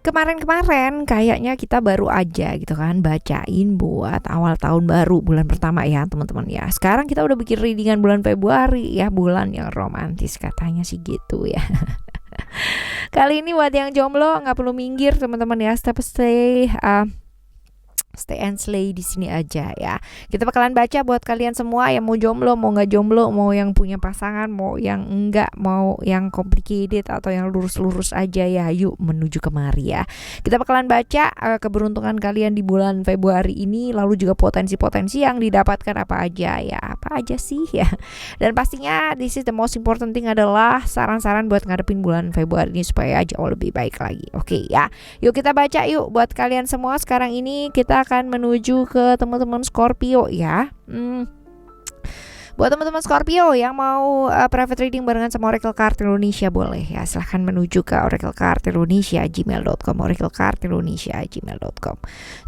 kemarin-kemarin kayaknya kita baru aja gitu kan bacain buat awal tahun baru bulan pertama ya teman-teman ya. Sekarang kita udah bikin readingan bulan Februari ya, bulan yang romantis katanya sih gitu ya. Kali ini buat yang jomblo nggak perlu minggir teman-teman ya, stay and slay di sini aja ya. Kita bakalan baca buat kalian semua yang mau jomblo, mau nggak jomblo, mau yang punya pasangan, mau yang enggak, mau yang complicated atau yang lurus-lurus aja ya. Yuk menuju kemari ya. Kita bakalan baca keberuntungan kalian di bulan Februari ini, lalu juga potensi-potensi yang didapatkan apa aja ya. Apa aja sih ya. Dan pastinya this is the most important thing adalah saran-saran buat ngadepin bulan Februari ini supaya jauh lebih baik lagi. Oke ya. Yuk kita baca yuk buat kalian semua. Sekarang ini kita akan menuju ke teman-teman Scorpio ya. Buat teman-teman Scorpio yang mau private reading barengan sama Oracle Card Indonesia boleh ya. Silahkan menuju ke Oracle Card Indonesia gmail.com, Oracle Card Indonesia gmail.com.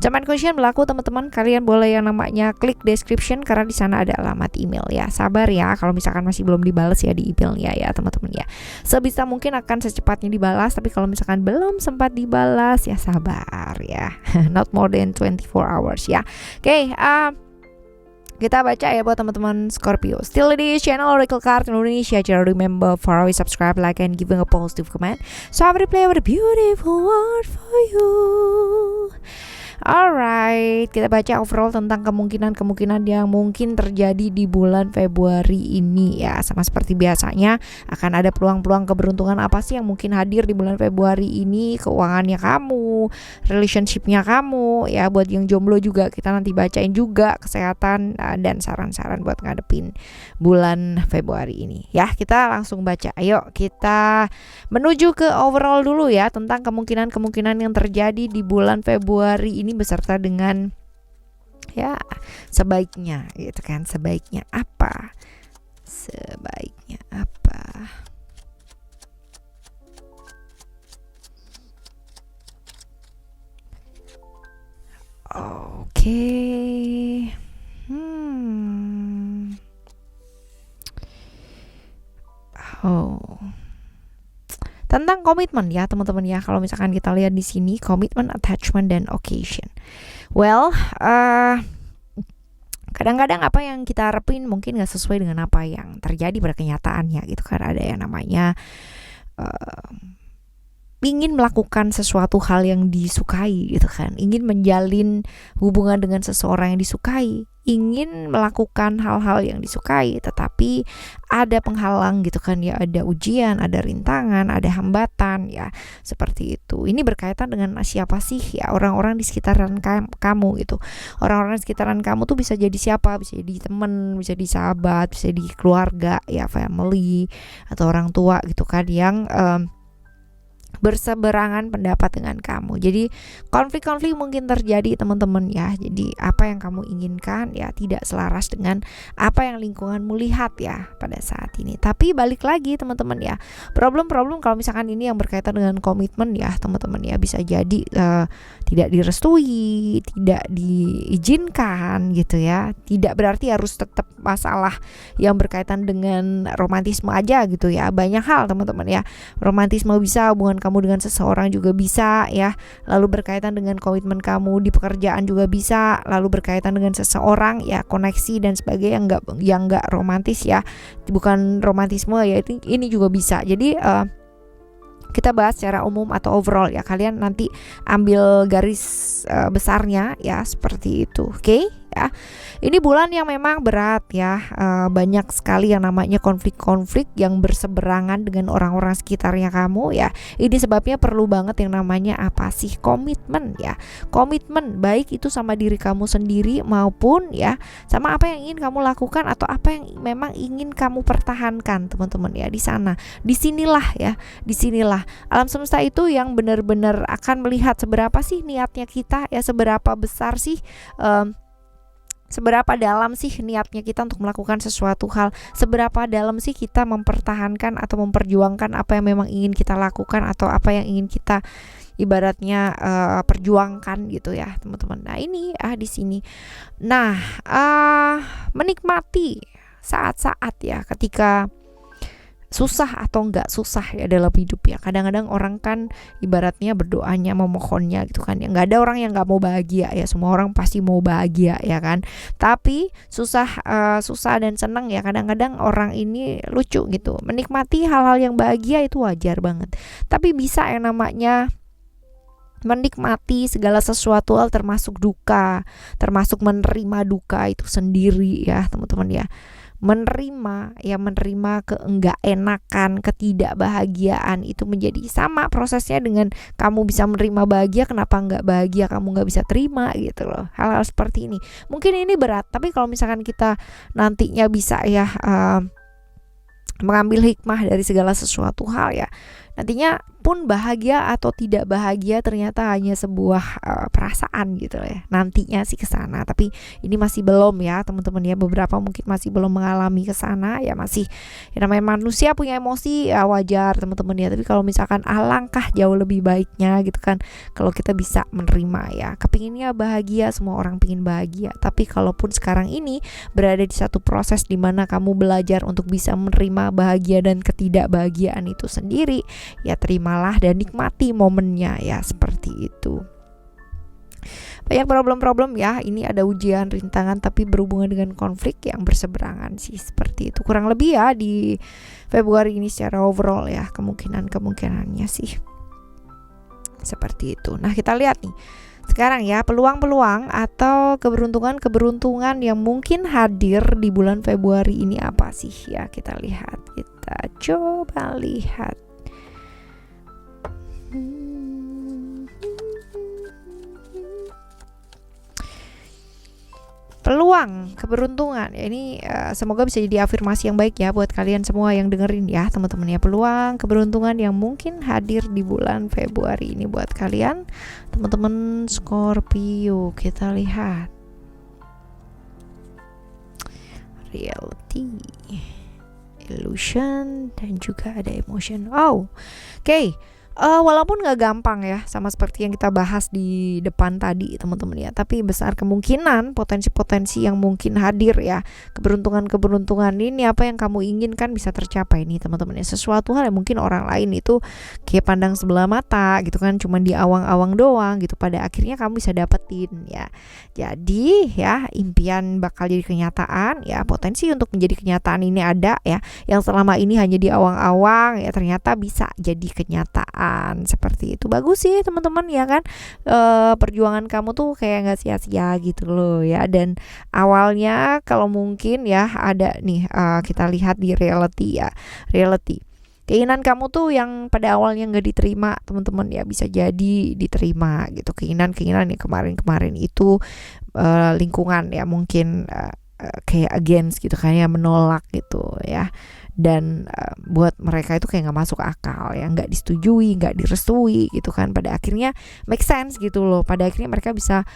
Cuman question berlaku teman-teman, kalian boleh yang namanya klik description karena di sana ada alamat email ya. Sabar ya kalau misalkan masih belum dibalas ya di emailnya ya teman-teman ya. Sebisa mungkin akan secepatnya dibalas, tapi kalau misalkan belum sempat dibalas ya sabar ya. Not more than 24 hours ya. Oke, kita baca ya buat teman-teman Scorpio. Still di channel Oracle Card Indonesia. Jangan remember for always subscribe, like, and giving a positive comment. So I will play with a beautiful word for you. Alright, kita baca overall tentang kemungkinan-kemungkinan yang mungkin terjadi di bulan Februari ini ya. Sama seperti biasanya akan ada peluang-peluang keberuntungan apa sih yang mungkin hadir di bulan Februari ini. Keuangannya kamu, relationshipnya kamu ya. Buat yang jomblo juga kita nanti bacain juga kesehatan dan saran-saran buat ngadepin bulan Februari ini ya. Kita langsung baca, ayo kita menuju ke overall dulu ya, tentang kemungkinan-kemungkinan yang terjadi di bulan Februari ini beserta dengan ya sebaiknya gitu kan. Sebaiknya apa? Oke. Tentang komitmen ya teman-teman ya. Kalau misalkan kita lihat di sini, komitmen, attachment, dan occasion. Well, kadang-kadang apa yang kita harapin mungkin gak sesuai dengan apa yang terjadi pada kenyataannya gitu kan. Ada yang namanya ingin melakukan sesuatu hal yang disukai gitu kan, ingin menjalin hubungan dengan seseorang yang disukai, ingin melakukan hal-hal yang disukai, tetapi ada penghalang gitu kan ya, ada ujian, ada rintangan, ada hambatan ya, seperti itu. Ini berkaitan dengan siapa sih ya orang-orang di sekitaran kamu gitu. Orang-orang di sekitaran kamu tuh bisa jadi siapa, bisa jadi teman, bisa jadi sahabat, bisa jadi keluarga ya, family, atau orang tua gitu kan, yang berseberangan pendapat dengan kamu. Jadi konflik-konflik mungkin terjadi teman-teman ya. Jadi apa yang kamu inginkan ya tidak selaras dengan apa yang lingkunganmu lihat ya pada saat ini. Tapi balik lagi teman-teman ya, problem-problem kalau misalkan ini yang berkaitan dengan komitmen ya teman-teman ya, bisa jadi tidak direstui, tidak diizinkan gitu ya. Tidak berarti harus tetap masalah yang berkaitan dengan romantisme aja gitu ya. Banyak hal teman-teman ya. Romantisme bisa, hubungan kamu dengan seseorang juga bisa ya, lalu berkaitan dengan komitmen kamu di pekerjaan juga bisa, lalu berkaitan dengan seseorang ya, koneksi dan sebagainya yang enggak romantis ya, bukan romantisme ya, ini juga bisa. Jadi kita bahas secara umum atau overall ya, kalian nanti ambil garis besarnya ya seperti itu. Oke ya. Ini bulan yang memang berat ya, banyak sekali yang namanya konflik-konflik yang berseberangan dengan orang-orang sekitarnya kamu ya. Ini sebabnya perlu banget yang namanya apa sih, komitmen ya. Komitmen baik itu sama diri kamu sendiri maupun ya sama apa yang ingin kamu lakukan atau apa yang memang ingin kamu pertahankan teman-teman ya. Di sana, disinilah ya, disinilah alam semesta itu yang benar-benar akan melihat seberapa sih niatnya kita ya, seberapa besar sih seberapa dalam sih niatnya kita untuk melakukan sesuatu hal, seberapa dalam sih kita mempertahankan atau memperjuangkan apa yang memang ingin kita lakukan atau apa yang ingin kita ibaratnya perjuangkan gitu ya teman-teman. Nah ini di sini. Nah menikmati saat-saat ya ketika susah atau enggak susah ya dalam hidup ya. Kadang-kadang orang kan ibaratnya berdoanya, memohonnya gitu kan ya. Nggak ada orang yang nggak mau bahagia ya, semua orang pasti mau bahagia ya kan. Tapi susah dan senang ya, kadang-kadang orang ini lucu gitu. Menikmati hal-hal yang bahagia itu wajar banget. Tapi bisa yang namanya menikmati segala sesuatu hal, termasuk duka, termasuk menerima duka itu sendiri ya teman-teman ya. Menerima keenggak enakan, ketidakbahagiaan itu menjadi sama prosesnya dengan kamu bisa menerima bahagia. Kenapa nggak bahagia kamu nggak bisa terima gitu loh. Hal-hal seperti ini mungkin ini berat, tapi kalau misalkan kita nantinya bisa ya mengambil hikmah dari segala sesuatu hal ya, nantinya pun bahagia atau tidak bahagia ternyata hanya sebuah perasaan gitu ya. Nantinya sih ke sana, tapi ini masih belum ya teman-teman ya. Beberapa mungkin masih belum mengalami ke sana ya, masih ya, namanya manusia punya emosi ya, wajar teman-teman ya. Tapi kalau misalkan alangkah jauh lebih baiknya gitu kan kalau kita bisa menerima ya. Kepinginnya bahagia, semua orang pingin bahagia. Tapi kalaupun sekarang ini berada di satu proses di mana kamu belajar untuk bisa menerima bahagia dan ketidakbahagiaan itu sendiri, ya terimalah dan nikmati momennya ya, seperti itu. Banyak problem-problem ya, ini ada ujian, rintangan, tapi berhubungan dengan konflik yang berseberangan sih, seperti itu kurang lebih ya di Februari ini secara overall ya, kemungkinannya sih seperti itu. Nah kita lihat nih sekarang ya, peluang-peluang atau keberuntungan yang mungkin hadir di bulan Februari ini apa sih ya, kita lihat, kita coba lihat. Peluang keberuntungan ya, ini semoga bisa jadi afirmasi yang baik ya buat kalian semua yang dengerin ya teman-teman ya. Peluang keberuntungan yang mungkin hadir di bulan Februari ini buat kalian teman-teman Scorpio. Kita lihat reality, illusion, dan juga ada emotion. Oke. Walaupun gak gampang ya, sama seperti yang kita bahas di depan tadi teman-teman ya, tapi besar kemungkinan potensi-potensi yang mungkin hadir ya, keberuntungan ini apa yang kamu inginkan bisa tercapai nih teman-teman ya. Sesuatu hal yang mungkin orang lain itu kayak pandang sebelah mata gitu kan, cuman di awang-awang doang gitu, pada akhirnya kamu bisa dapetin ya. Jadi ya, impian bakal jadi kenyataan ya, potensi untuk menjadi kenyataan ini ada ya, yang selama ini hanya di awang-awang ya ternyata bisa jadi kenyataan. Seperti itu, bagus sih teman-teman ya kan. Perjuangan kamu tuh kayak nggak sia-sia gitu loh ya. Dan awalnya kalau mungkin ya ada nih, kita lihat di reality ya, keinginan kamu tuh yang pada awalnya nggak diterima teman-teman ya, bisa jadi diterima gitu. Keinginan yang kemarin itu lingkungan ya mungkin kayak against gitu, kayak menolak gitu ya. Dan buat mereka itu kayak nggak masuk akal ya, nggak disetujui, nggak direstui gitu kan. Pada akhirnya make sense gitu loh, pada akhirnya mereka bisa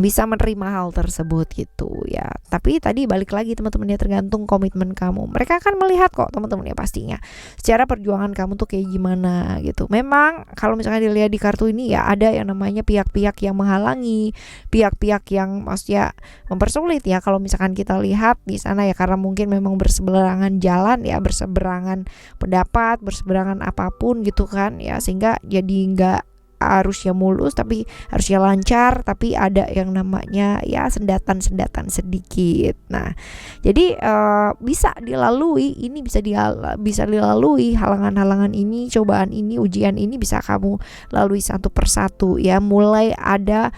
menerima hal tersebut gitu ya. Tapi tadi balik lagi teman-teman ya, tergantung komitmen kamu. Mereka akan melihat kok teman-teman ya pastinya secara perjuangan kamu tuh kayak gimana gitu. Memang kalau misalnya dilihat di kartu ini ya, ada yang namanya pihak-pihak yang menghalangi, pihak-pihak yang maksudnya mempersulit ya kalau misalkan kita lihat di sana ya, karena mungkin memang berseberangan jalan ya, berseberangan pendapat, berseberangan apapun gitu kan ya, sehingga jadi nggak harusnya mulus tapi harusnya lancar, tapi ada yang namanya ya sendatan-sendatan sedikit. Nah jadi bisa dilalui, ini bisa dilalui halangan-halangan ini, cobaan ini, ujian ini bisa kamu lalui satu persatu ya. Mulai ada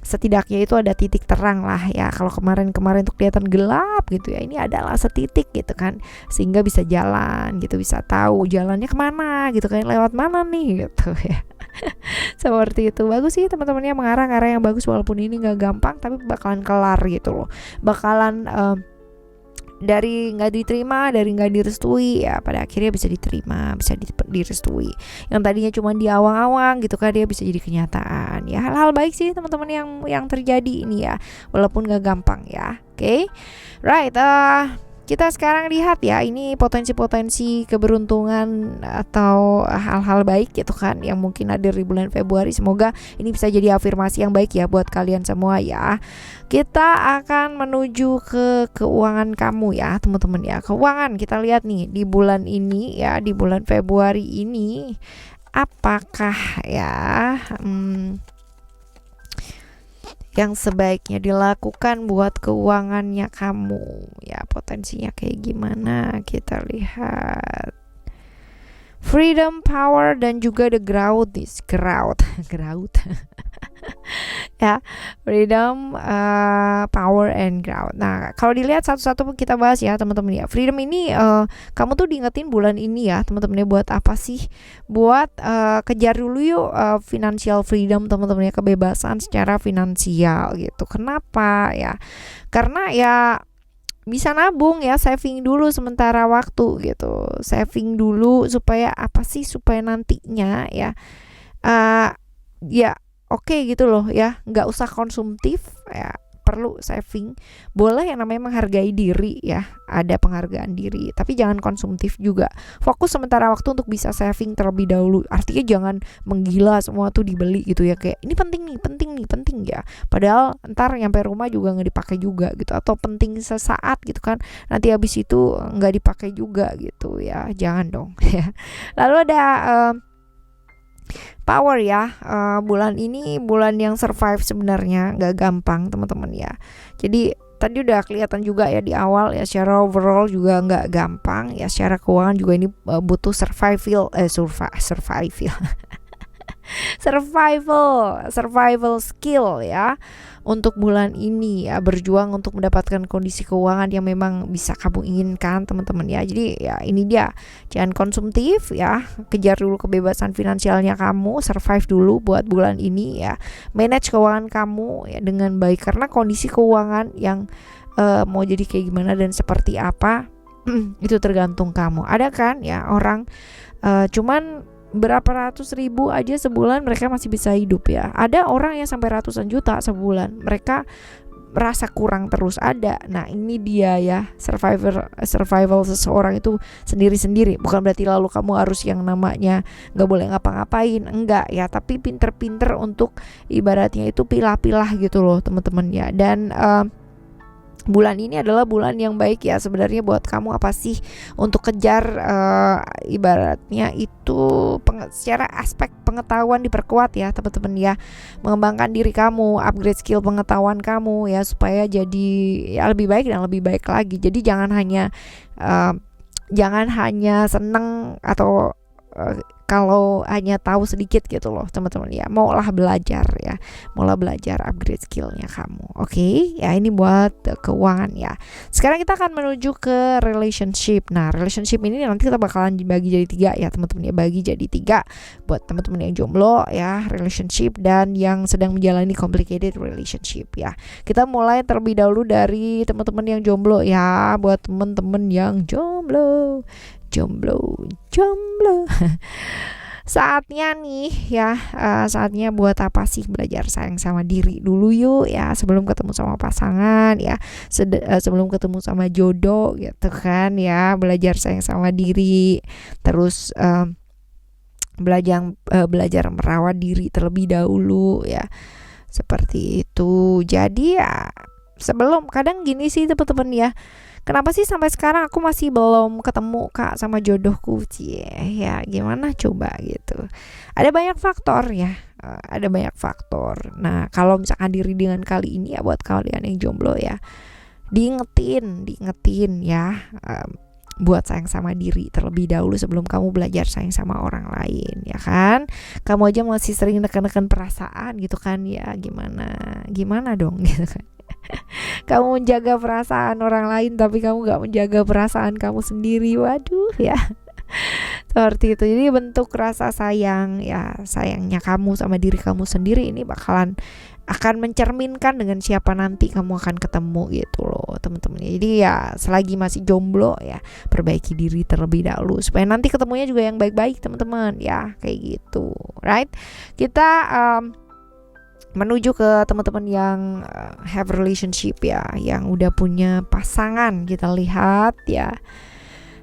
setidaknya itu ada titik terang lah ya. Kalau kemarin tuh kelihatan gelap gitu ya, ini adalah setitik gitu kan, sehingga bisa jalan gitu, bisa tahu jalannya kemana gitu kan, lewat mana nih gitu ya. Seperti itu, bagus sih teman-temannya, mengarah ke arah yang bagus. Walaupun ini nggak gampang, tapi bakalan kelar gitu loh, bakalan dari nggak diterima, dari nggak direstui ya, pada akhirnya bisa diterima, bisa direstui. Yang tadinya cuma di awang-awang gitu kan, dia bisa jadi kenyataan ya. Hal-hal baik sih teman-teman yang terjadi ini ya, walaupun nggak gampang ya. Oke, right, kita sekarang lihat ya, ini potensi-potensi keberuntungan atau hal-hal baik gitu kan yang mungkin ada di bulan Februari. Semoga ini bisa jadi afirmasi yang baik ya buat kalian semua ya. Kita akan menuju ke keuangan kamu ya teman-teman ya. Keuangan kita lihat nih di bulan ini ya, di bulan Februari ini apakah ya yang sebaiknya dilakukan buat keuangannya kamu ya, potensinya kayak gimana. Kita lihat freedom, power, dan juga the growth ya, freedom, power, and growth. Nah, kalau dilihat satu-satu kita bahas ya teman-teman ya. Freedom ini kamu tuh diingetin bulan ini ya teman-teman ya, buat apa sih? Buat kejar dulu yuk financial freedom teman-teman ya, kebebasan secara finansial gitu. Kenapa ya? Karena ya bisa nabung ya, saving dulu sementara waktu gitu, saving dulu supaya apa sih, supaya nantinya ya ya oke gitu loh ya, nggak usah konsumtif ya, perlu saving. Boleh yang namanya menghargai diri ya, ada penghargaan diri, tapi jangan konsumtif juga. Fokus sementara waktu untuk bisa saving terlebih dahulu. Artinya jangan menggila semua tuh dibeli gitu ya, kayak ini penting ya, padahal ntar nyampe rumah juga nggak dipakai juga gitu, atau penting sesaat gitu kan, nanti habis itu nggak dipakai juga gitu ya, jangan dong ya. Lalu ada power ya, bulan ini bulan yang survive sebenarnya, nggak gampang teman-teman ya. Jadi tadi udah kelihatan juga ya di awal ya, secara overall juga nggak gampang ya, secara keuangan juga ini butuh survival skill ya untuk bulan ini ya, berjuang untuk mendapatkan kondisi keuangan yang memang bisa kamu inginkan teman-teman ya. Jadi ya ini dia, jangan konsumtif ya, kejar dulu kebebasan finansialnya kamu, survive dulu buat bulan ini ya, manage keuangan kamu ya dengan baik, karena kondisi keuangan yang mau jadi kayak gimana dan seperti apa itu tergantung kamu. Ada kan ya orang cuman berapa ratus ribu aja sebulan mereka masih bisa hidup ya. Ada orang yang sampai ratusan juta sebulan, mereka merasa kurang terus ada. Nah ini dia ya, survival seseorang itu sendiri-sendiri. Bukan berarti lalu kamu harus yang namanya gak boleh ngapa-ngapain, enggak ya, tapi pinter-pinter untuk ibaratnya itu pilah-pilah gitu loh teman-teman ya. Dan bulan ini adalah bulan yang baik ya sebenarnya buat kamu, apa sih, untuk kejar ibaratnya itu secara aspek pengetahuan diperkuat ya teman-teman ya, mengembangkan diri kamu, upgrade skill pengetahuan kamu ya, supaya jadi ya lebih baik dan lebih baik lagi. Jadi jangan hanya seneng atau kalau hanya tahu sedikit gitu loh teman-teman ya, maulah belajar ya, maulah belajar upgrade skillnya kamu. Oke, ya ini buat keuangan ya. Sekarang kita akan menuju ke relationship. Nah relationship ini nanti kita bakalan dibagi jadi 3 ya teman-teman ya, bagi jadi 3 buat teman-teman yang jomblo ya, relationship, dan yang sedang menjalani complicated relationship ya. Kita mulai terlebih dahulu dari teman-teman yang jomblo ya. Buat teman-teman yang jomblo saatnya nih ya, saatnya buat apa sih, belajar sayang sama diri dulu yuk ya, sebelum ketemu sama pasangan ya, sebelum ketemu sama jodoh gitu kan ya. Belajar sayang sama diri, terus belajar merawat diri terlebih dahulu ya, seperti itu. Jadi ya sebelum, kadang gini sih teman-teman ya, kenapa sih sampai sekarang aku masih belum ketemu Kak sama jodohku? Ya gimana coba gitu. Ada banyak faktor ya, ada banyak faktor. Nah kalau misalkan diri dengan kali ini ya, buat kalian yang jomblo ya, diingetin ya, buat sayang sama diri terlebih dahulu sebelum kamu belajar sayang sama orang lain ya kan. Kamu aja masih sering neken-neken perasaan gitu kan ya, gimana dong gitu kan. Kamu menjaga perasaan orang lain tapi kamu gak menjaga perasaan kamu sendiri, waduh ya. Seperti itu. Jadi bentuk rasa sayang ya, sayangnya kamu sama diri kamu sendiri ini akan mencerminkan dengan siapa nanti kamu akan ketemu gitu loh teman-teman. Jadi ya selagi masih jomblo ya, perbaiki diri terlebih dahulu supaya nanti ketemunya juga yang baik-baik teman-teman ya, kayak gitu, right? Kita menuju ke teman-teman yang have relationship ya, yang udah punya pasangan. Kita lihat ya,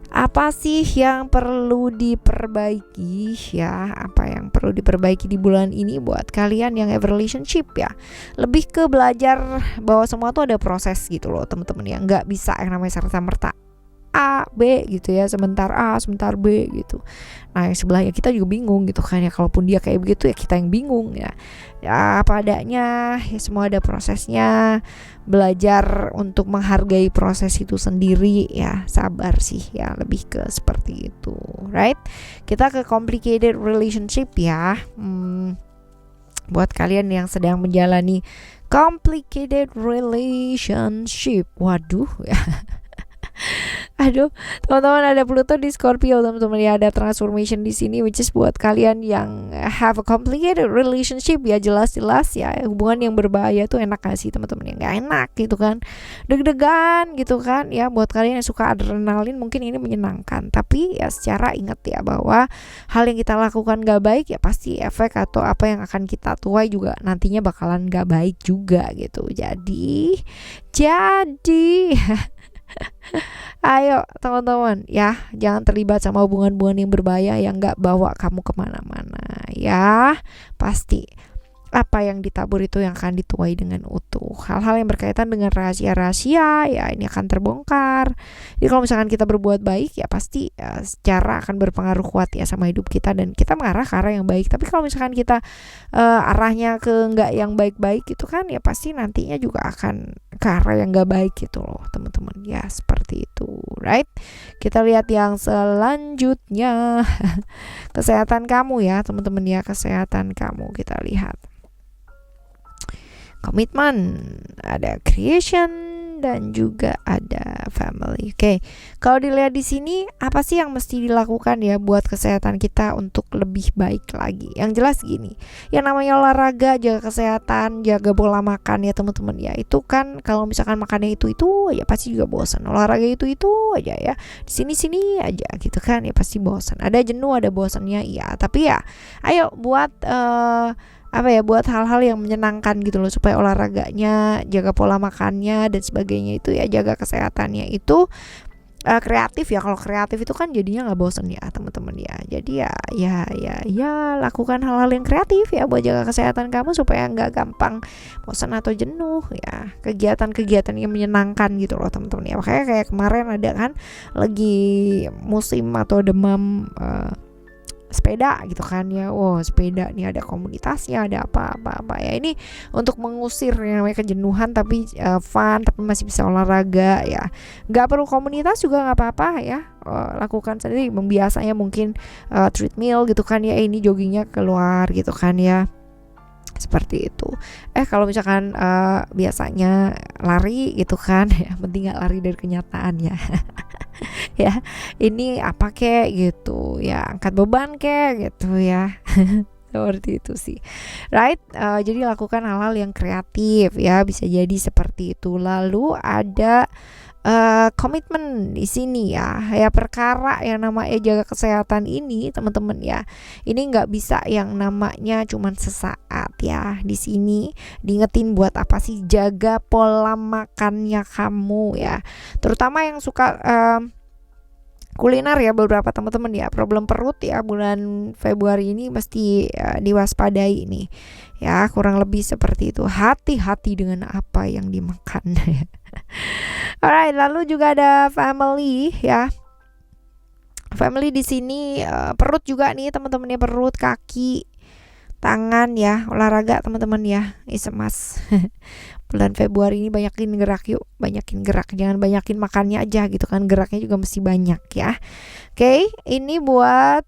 apa sih yang perlu diperbaiki ya, apa yang perlu diperbaiki di bulan ini buat kalian yang have relationship ya. Lebih ke belajar bahwa semua tuh ada proses gitu loh teman-teman ya, nggak bisa yang namanya serta-merta A, B gitu ya, sebentar A, sebentar B gitu. Nah yang sebelahnya kita juga bingung gitu kan ya, kalaupun dia kayak begitu ya kita yang bingung ya. Ya apa adanya ya, semua ada prosesnya. Belajar untuk menghargai proses itu sendiri ya, sabar sih ya, lebih ke seperti itu, right? Kita ke complicated relationship ya. Buat kalian yang sedang menjalani complicated relationship, waduh ya. Aduh, teman-teman, ada Pluto di Scorpio, teman-teman ya, ada transformation di sini, which is buat kalian yang have a complicated relationship ya, jelas-jelas ya, hubungan yang berbahaya tuh enak gak sih teman-teman ya? Nggak enak gitu kan, deg-degan gitu kan ya. Buat kalian yang suka adrenalin mungkin ini menyenangkan, tapi ya secara ingat ya bahwa hal yang kita lakukan gak baik ya pasti efek atau apa yang akan kita tuai juga nantinya bakalan gak baik juga gitu. Jadi ayo teman-teman ya, jangan terlibat sama hubungan-hubungan yang berbahaya yang gak bawa kamu kemana-mana ya. Pasti apa yang ditabur itu yang akan dituai dengan utuh. Hal-hal yang berkaitan dengan rahasia-rahasia ya ini akan terbongkar. Jadi kalau misalkan kita berbuat baik ya pasti ya, secara akan berpengaruh kuat ya sama hidup kita, dan kita mengarah ke arah yang baik. Tapi kalau misalkan kita arahnya ke nggak yang baik-baik itu kan ya pasti nantinya juga akan ke arah yang nggak baik gitu loh teman-teman ya, seperti itu, right? Kita lihat yang selanjutnya. Kesehatan kamu ya teman-teman ya, kesehatan kamu kita lihat. Komitmen, ada creation, dan juga ada family. Oke, kalau dilihat di sini apa sih yang mesti dilakukan ya buat kesehatan kita untuk lebih baik lagi? Yang jelas gini, yang namanya olahraga, jaga kesehatan, jaga pola makan ya teman-teman ya. Itu kan kalau misalkan makannya itu ya pasti juga bosan. Olahraga itu aja ya, di sini aja gitu kan ya pasti bosan. Ada jenuh, ada bosannya iya. Tapi ya, ayo buat buat hal-hal yang menyenangkan gitu loh, supaya olahraganya, jaga pola makannya dan sebagainya itu ya, jaga kesehatannya itu kreatif ya. Kalau kreatif itu kan jadinya nggak bosan ya teman-teman ya. Jadi ya lakukan hal-hal yang kreatif ya buat jaga kesehatan kamu supaya nggak gampang bosan atau jenuh ya. Kegiatan-kegiatan yang menyenangkan gitu loh teman-teman ya. Makanya kayak kemarin ada kan lagi musim atau demam sepeda gitu kan ya. Wow, sepeda nih ada komunitasnya, ada apa ya. Ini untuk mengusir yang namanya kejenuhan, tapi fun, tapi masih bisa olahraga ya. Nggak perlu komunitas juga nggak apa-apa ya. Lakukan sendiri, membiasanya mungkin treadmill gitu kan ya. Ini joggingnya keluar gitu kan ya, seperti itu. Kalau misalkan biasanya lari gitu kan ya, penting nggak lari dari kenyataan ya. Ya ini apa kek gitu ya, angkat beban kek gitu ya. Seperti itu sih, right? Jadi lakukan hal-hal yang kreatif ya, bisa jadi seperti itu. Lalu ada komitmen di sini ya perkara yang namanya jaga kesehatan ini teman-teman ya. Ini nggak bisa yang namanya cuman sesaat ya. Di sini diingetin buat apa sih, jaga pola makannya kamu ya, terutama yang suka kuliner ya. Beberapa teman-teman ya problem perut ya, bulan Februari ini mesti diwaspadai nih ya, kurang lebih seperti itu. Hati-hati dengan apa yang dimakan ya. Alright, lalu juga ada family ya. Family di sini perut juga nih teman-teman ya, perut, kaki, tangan ya, olahraga teman-teman ya, isemas. Bulan Februari ini banyakin gerak yuk, banyakin gerak, jangan banyakin makannya aja gitu kan, geraknya juga mesti banyak ya. Oke, ini buat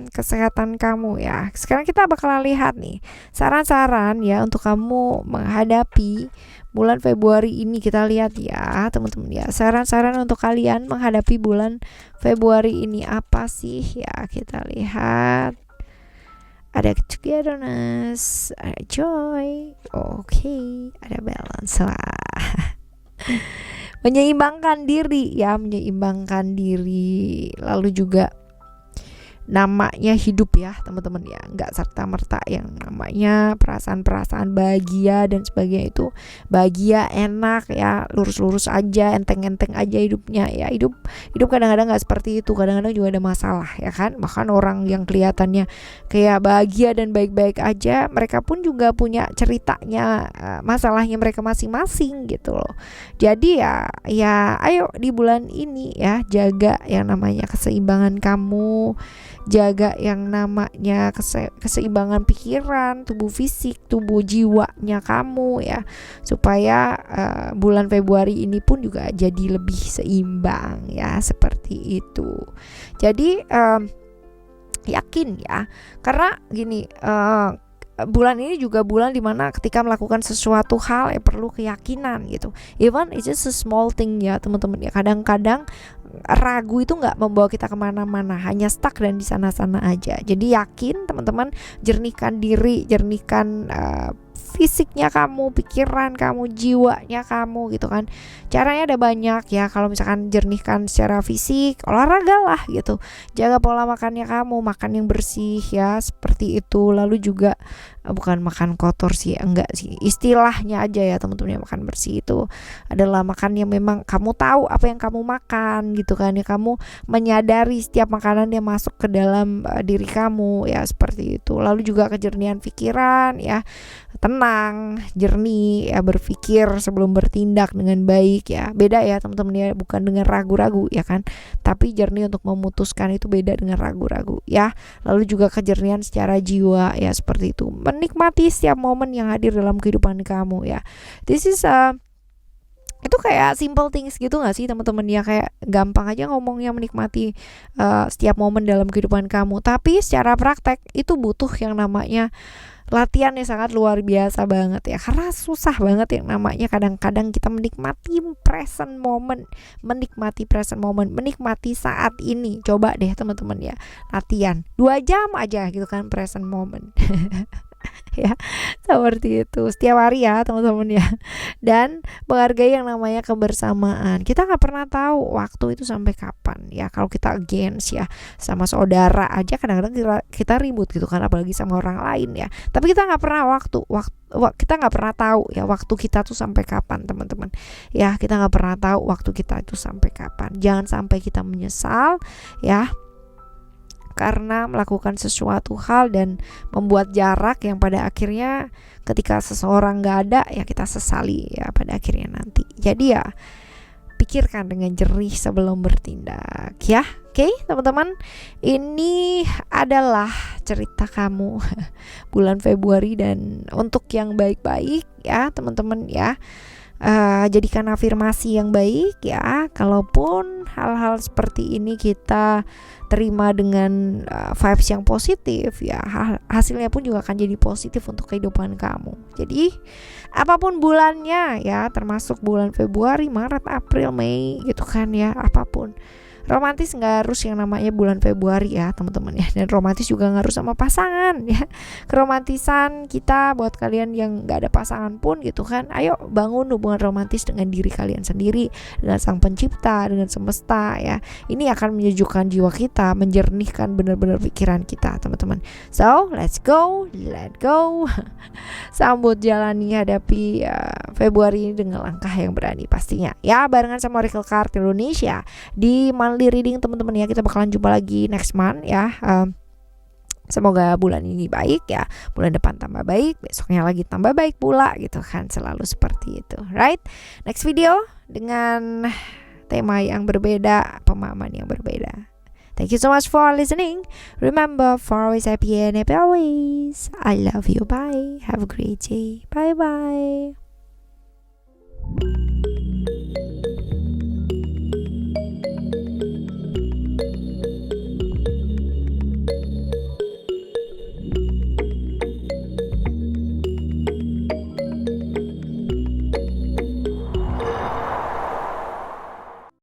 kesehatan kamu ya. Sekarang kita bakal lihat nih saran-saran ya untuk kamu menghadapi bulan Februari ini. Kita lihat ya teman-teman ya, saran-saran untuk kalian menghadapi bulan Februari ini apa sih ya. Kita lihat ada togetherness, ada joy, ada balance lah. Menyeimbangkan diri ya, menyeimbangkan diri. Lalu juga namanya hidup ya teman-teman ya, nggak serta-merta yang namanya perasaan-perasaan bahagia dan sebagainya itu bahagia enak ya, lurus-lurus aja, enteng-enteng aja hidupnya ya. Hidup kadang-kadang nggak seperti itu, kadang-kadang juga ada masalah ya kan. Bahkan orang yang kelihatannya kayak bahagia dan baik-baik aja, mereka pun juga punya ceritanya, masalahnya mereka masing-masing gitu loh. Jadi ya ayo di bulan ini ya, jaga yang namanya keseimbangan kamu, jaga yang namanya keseimbangan pikiran, tubuh fisik, tubuh jiwanya kamu ya, supaya bulan Februari ini pun juga jadi lebih seimbang ya, seperti itu. Jadi yakin ya, karena gini, bulan ini juga bulan dimana ketika melakukan sesuatu hal perlu keyakinan gitu. Even it's just a small thing ya teman-teman ya. Kadang-kadang ragu itu nggak membawa kita kemana-mana, hanya stuck dan di sana-sana aja. Jadi yakin teman-teman, jernihkan diri, jernihkan fisiknya kamu, pikiran kamu, jiwanya kamu gitu kan. Caranya ada banyak ya. Kalau misalkan jernihkan secara fisik, olahraga lah gitu. Jaga pola makannya kamu, makan yang bersih ya, seperti itu. Lalu juga bukan makan kotor sih, enggak sih, istilahnya aja ya teman-teman. Yang makan bersih itu adalah makan yang memang kamu tahu apa yang kamu makan gitu kan ya, kamu menyadari setiap makanan yang masuk ke dalam diri kamu ya, seperti itu. Lalu juga kejernihan pikiran ya, tenang, jernih ya, berpikir sebelum bertindak dengan baik ya. Beda ya teman-teman ya, bukan dengan ragu-ragu ya kan, tapi jernih untuk memutuskan itu beda dengan ragu-ragu ya. Lalu juga kejernihan secara jiwa ya, seperti itu. Menikmati setiap momen yang hadir dalam kehidupan kamu ya. This is itu kayak simple things gitu gak sih teman-teman ya, kayak gampang aja ngomongnya menikmati setiap momen dalam kehidupan kamu, tapi secara praktek itu butuh yang namanya latihan yang sangat luar biasa banget ya, karena susah banget yang namanya kadang-kadang kita menikmati present moment, menikmati saat ini. Coba deh teman-teman ya, latihan 2 jam aja gitu kan, present moment. Ya, seperti itu setiap hari ya teman-teman ya. Dan menghargai yang namanya kebersamaan. Kita nggak pernah tahu waktu itu sampai kapan ya. Kalau kita against ya sama saudara aja, kadang-kadang kita ribut gitu kan, apalagi sama orang lain ya. Tapi kita nggak pernah kita nggak pernah tahu ya waktu kita tuh sampai kapan teman-teman ya. Kita nggak pernah tahu waktu kita itu sampai kapan. Jangan sampai kita menyesal ya karena melakukan sesuatu hal dan membuat jarak yang pada akhirnya ketika seseorang gak ada ya kita sesali ya pada akhirnya nanti. Jadi ya pikirkan dengan jernih sebelum bertindak ya. Oke teman-teman, ini adalah cerita kamu bulan Februari, dan untuk yang baik-baik ya teman-teman ya, jadikan afirmasi yang baik ya. Kalaupun hal-hal seperti ini kita terima dengan vibes yang positif ya, hasilnya pun juga akan jadi positif untuk kehidupan kamu. Jadi apapun bulannya ya, termasuk bulan Februari, Maret, April, Mei gitu kan ya, apapun romantis nggak harus yang namanya bulan Februari ya teman-teman ya, dan romantis juga nggak harus sama pasangan ya. Keromantisan kita buat kalian yang nggak ada pasangan pun gitu kan, ayo bangun hubungan romantis dengan diri kalian sendiri, dengan sang pencipta, dengan semesta ya. Ini akan menyejukkan jiwa kita, menjernihkan benar-benar pikiran kita teman-teman. So let's go, let go. Sambut jalani, hadapi Februari ini dengan langkah yang berani pastinya ya, barengan sama Oracle Card Indonesia di monthly reading teman-teman ya. Kita bakalan jumpa lagi next month ya. Semoga bulan ini baik ya, bulan depan tambah baik, besoknya lagi tambah baik pula gitu kan, selalu seperti itu, right? Next video dengan tema yang berbeda, pemahaman yang berbeda. Thank you so much for listening. Remember, for always happy and happy always. I love you. Bye. Have a great day. Bye bye.